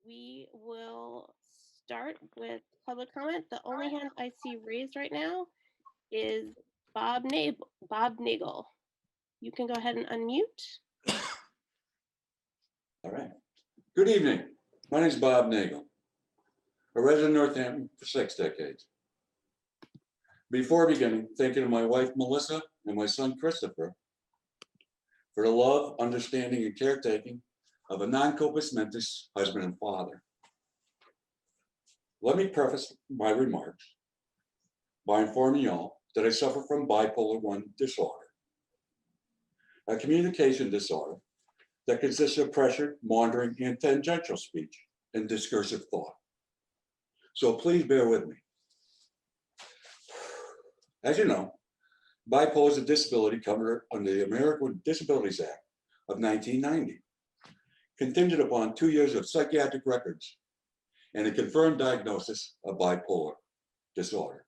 We will start with public comment. The only hand I see raised right now is Bob Nagle. You can go ahead and unmute. All right. Good evening. My name is Bob Nagle, a resident of Northampton for 6 decades. Before beginning, thank you to my wife, Melissa, and my son, Christopher, for the love, understanding, and caretaking of a non-compos mentis husband and father. Let me preface my remarks by informing y'all that I suffer from bipolar 1 disorder, a communication disorder that consists of pressure, maundering, and tangential speech and discursive thought. So please bear with me. As you know, bipolar is a disability covered under the American with Disabilities Act of 1990, contingent upon 2 years of psychiatric records and a confirmed diagnosis of bipolar disorder.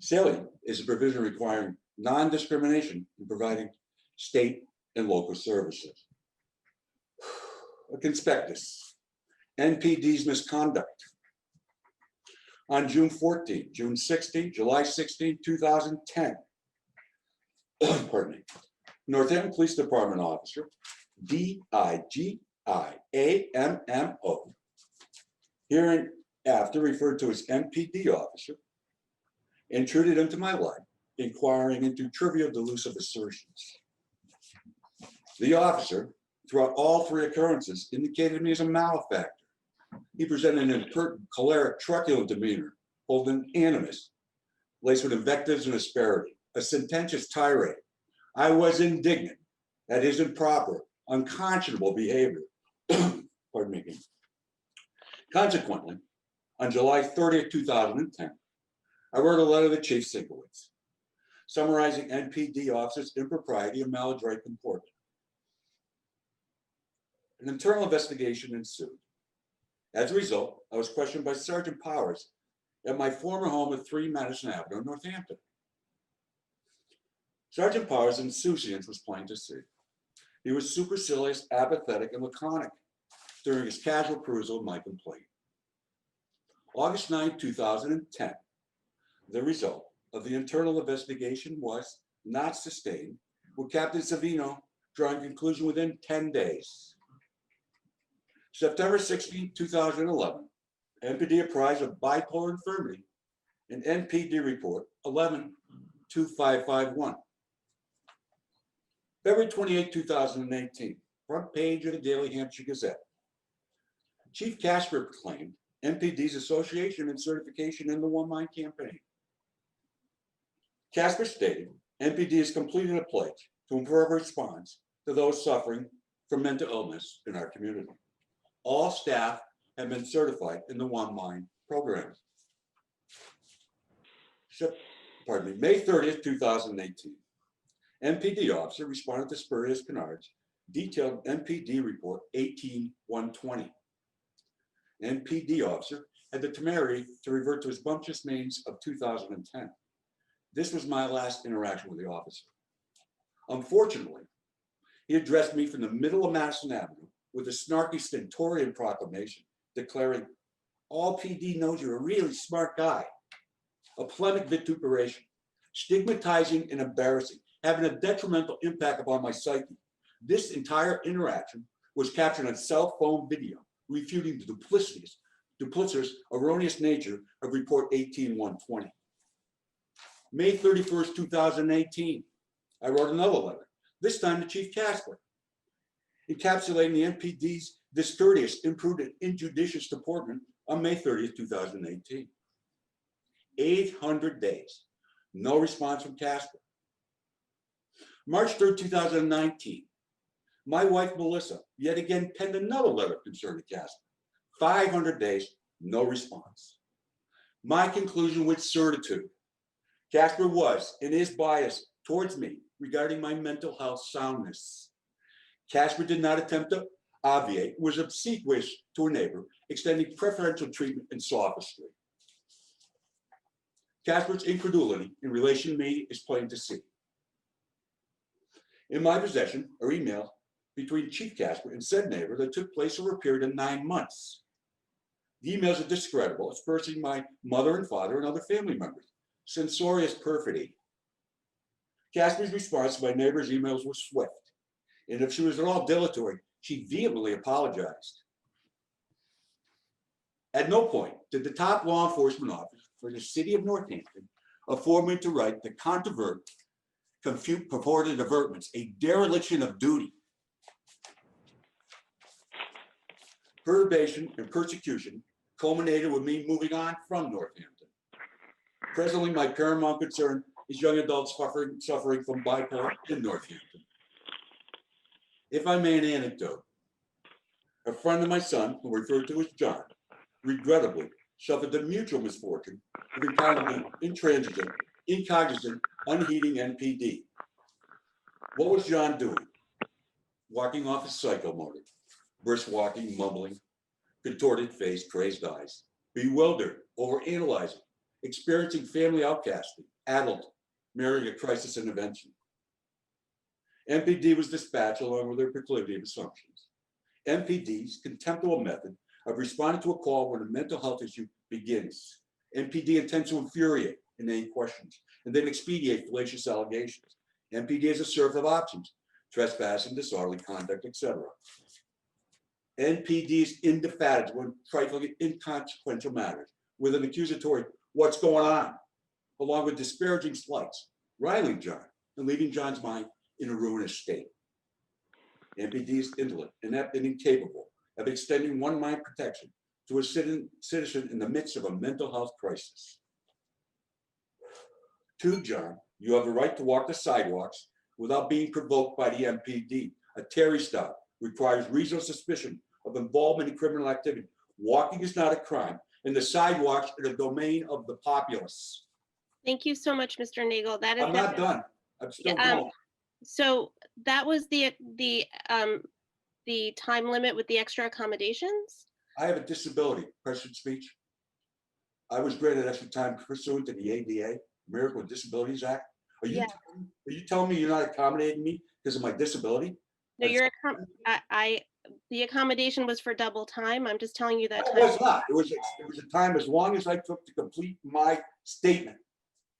Salient is a provision requiring non-discrimination in providing state and local services. A conspectus, NPD's misconduct. On June 14, June 16, July 16, 2010, pardon me, Northampton Police Department officer, D-I-G-I-A-M-M-O, hereinafter referred to as NPD officer, intruded into my life, inquiring into trivial delusive assertions. The officer, throughout all 3 occurrences, indicated me as a malefactor. He presented an impertinent, choleric, truculent demeanor, holding animus, laced with invectives and asperity, a sententious tirade. I was indignant at his improper, unconscionable behavior. Pardon me. Consequently, on July 30th, 2010, I wrote a letter to Chief Sinkowitz, summarizing NPD officers' impropriety and maladroit comportment. An internal investigation ensued. As a result, I was questioned by Sergeant Powers at my former home at 3 Madison Avenue, Northampton. Sergeant Powers' insouciance was plain to see. He was supercilious, apathetic, and laconic during his casual perusal of my complaint. August 9, 2010, the result of the internal investigation was not sustained, with Captain Savino drawing conclusion within 10 days. September 16, 2011, NPD apprised of bipolar infirmity in NPD report 11-2551. February 28, 2018, front page of the Daily Hampshire Gazette. Chief Casper proclaimed NPD's association and certification in the One Mind campaign. Casper stated NPD has completed a pledge to improve response to those suffering from mental illness in our community. All staff have been certified in the One Mind program. May 30th, 2018. NPD officer responded to spurious canards, detailed NPD report 18120. NPD officer had the temerity to revert to his bumptious means of 2010. This was my last interaction with the officer. Unfortunately, he addressed me from the middle of Madison Avenue with a snarky stentorian proclamation declaring, all PD knows you're a really smart guy. A polemic vituperation, stigmatizing and embarrassing, having a detrimental impact upon my psyche. This entire interaction was captured on cell phone video, refuting the duplicitous, erroneous nature of report 18120. May 31st, 2018, I wrote another letter, this time to Chief Casper, encapsulating the NPD's discourteous, imprudent, injudicious deportment on May 30th, 2018. 800 days, no response from Casper. March 3rd, 2019, my wife, Melissa, yet again penned another letter concerning Casper. 500 days, no response. My conclusion with certitude, Casper was and is biased towards me regarding my mental health soundness. Casper did not attempt to obviate, was obsequious to a neighbor, extending preferential treatment and sophistry. Casper's incredulity in relation to me is plain to see. In my possession are emails between Chief Casper and said neighbor that took place over a period of 9 months. The emails are discreditable, aspersing my mother and father and other family members. Censorious perfidy. Casper's response to my neighbor's emails was swift, and if she was at all dilatory, she vehemently apologized. At no point did the top law enforcement officer for the city of Northampton afford me to write the confute purported avertments, a dereliction of duty. Perturbation and persecution culminated with me moving on from Northampton. Presently, my paramount concern is young adults suffering from bipolar in Northampton. If I may, an anecdote. A friend of my son, who referred to as John, regrettably suffered the mutual misfortune of encountering intransigent, incognizant, unheeding NPD. What was John doing? Walking off his psychomotor, brisk walking, mumbling, contorted face, crazed eyes, bewildered, overanalyzing, experiencing family outcasting, addled, marrying a crisis intervention. NPD was dispatched along with their proclivity of assumptions. NPD's contemptible method of responding to a call when a mental health issue begins. NPD intends to infuriate and name questions, and then expedite fallacious allegations. NPD is a serve of options, trespassing, disorderly conduct, etc. NPD is indefatigable in trifling inconsequential matters with an accusatory, "What's going on?" along with disparaging slights, riling John and leaving John's mind in a ruinous state. NPD is indolent, inept, and incapable of extending one mind protection to a citizen in the midst of a mental health crisis. To John, you have the right to walk the sidewalks without being provoked by the NPD. A Terry stop requires reasonable suspicion of involvement in criminal activity. Walking is not a crime, and the sidewalks are the domain of the populace. Thank you so much, Mr. Nagle. That is I'm not done. I'm still going. So that was the time limit with the extra accommodations? I have a disability, pressure speech. I was granted extra time pursuant to the ADA, American with Disabilities Act. Are you telling me you're not accommodating me because of my disability? No, the accommodation was for double time. I'm just telling you that. No, it was not. It was a time as long as I took to complete my statement.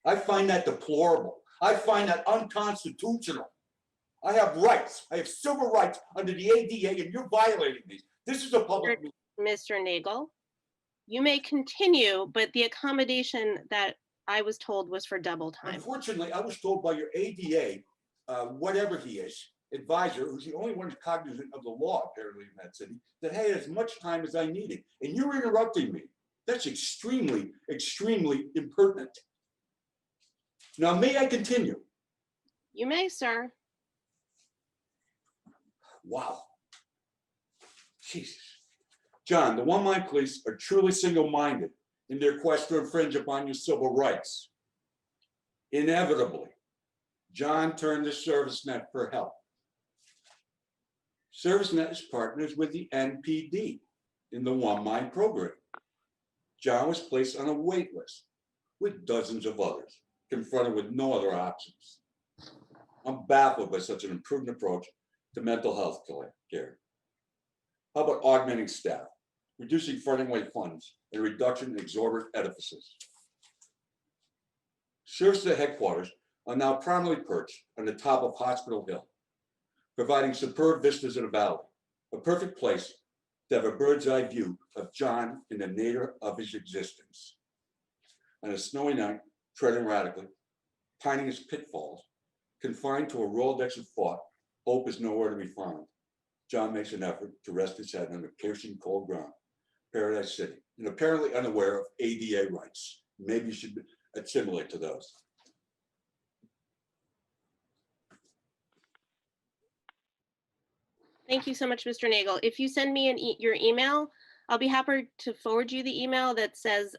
I find that deplorable. I find that unconstitutional. I have rights. I have civil rights under the ADA, and you're violating these. This is a public meeting. Mr. Nagle, you may continue, but the accommodation that I was told was for double time. Unfortunately, I was told by your ADA, whatever he is, advisor, who's the only one who's cognizant of the law, apparently, in that city, that I had as much time as I needed. And you're interrupting me. That's extremely, extremely impertinent. Now, may I continue? You may, sir. Wow. Jesus. John, the One Mind Police are truly single-minded in their quest to infringe upon your civil rights. Inevitably, John turned to ServiceNet for help. ServiceNet is partners with the NPD in the One Mind program. John was placed on a wait list with dozens of others, confronted with no other options. I'm baffled by such an imprudent approach to mental health care. How about augmenting staff, reducing funding funds, and reduction in exorbitant edifices? ServiceNet headquarters are now prominently perched on the top of Hospital Hill, providing superb vistas in the valley, a perfect place to have a bird's eye view of John in the nadir of his existence. On a snowy night, treading radically, pining his pitfalls, confined to a Rolodex of thought, hope is nowhere to be found. John makes an effort to rest his head on the piercing cold ground, Paradise City, and apparently unaware of ADA rights. Maybe you should assimilate to those. Thank you so much, Mr. Nagle. If you send me your email, I'll be happy to forward you the email that says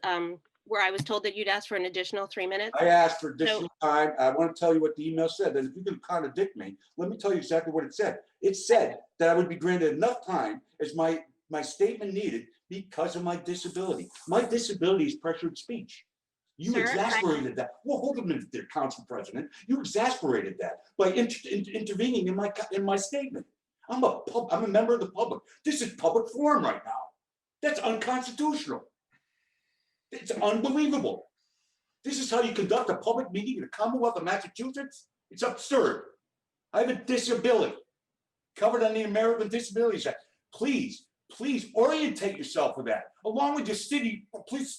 where I was told that you'd ask for an additional 3 minutes. I asked for additional time. I want to tell you what the email said. And if you can contradict me, let me tell you exactly what it said. It said that I would be granted enough time as my statement needed because of my disability. My disability is pressured speech. You exasperated that. Well, hold a minute there, Council President. You exasperated that by intervening in my statement. I'm a member of the public. This is public forum right now. That's unconstitutional. It's unbelievable. This is how you conduct a public meeting in the Commonwealth of Massachusetts? It's absurd. I have a disability covered on the American Disabilities Act. Please orientate yourself for that, along with your city police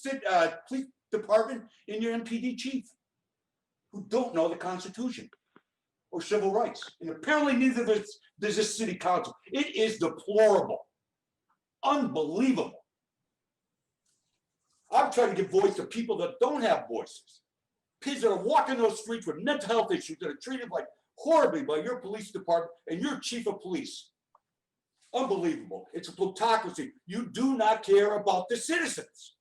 department and your MPD chief, who don't know the Constitution or civil rights. And apparently neither of us does this city council. It is deplorable, unbelievable. I'm trying to give voice to people that don't have voices. Kids that are walking those streets with mental health issues that are treated like horribly by your police department and your chief of police. Unbelievable. It's a plutocracy. You do not care about the citizens.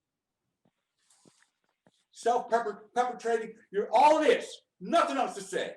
Self-perpetrating, you're all it is. Nothing else to say.